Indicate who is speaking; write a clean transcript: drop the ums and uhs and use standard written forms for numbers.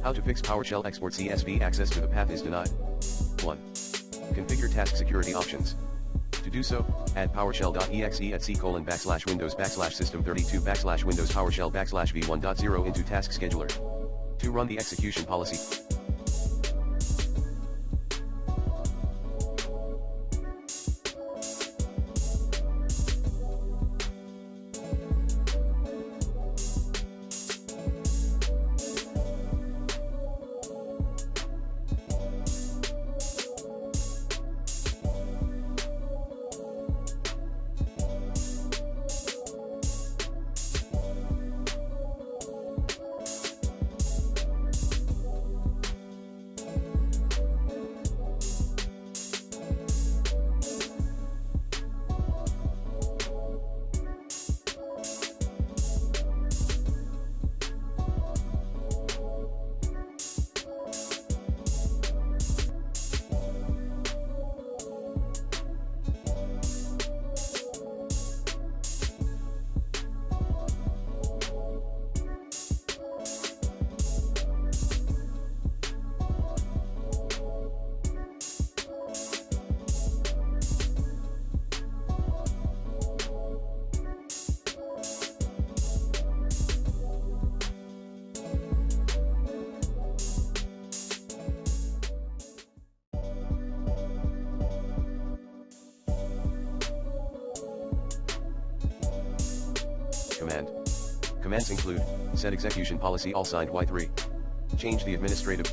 Speaker 1: How to fix PowerShell Export-CSV access to the path is denied. 1. Configure task security options. To do so, add PowerShell.exe at c:/Windows/System32/Windows PowerShell \v1.0 into task scheduler. To run the execution policy. Commands include, set execution policy all signed Y3. Change the administrative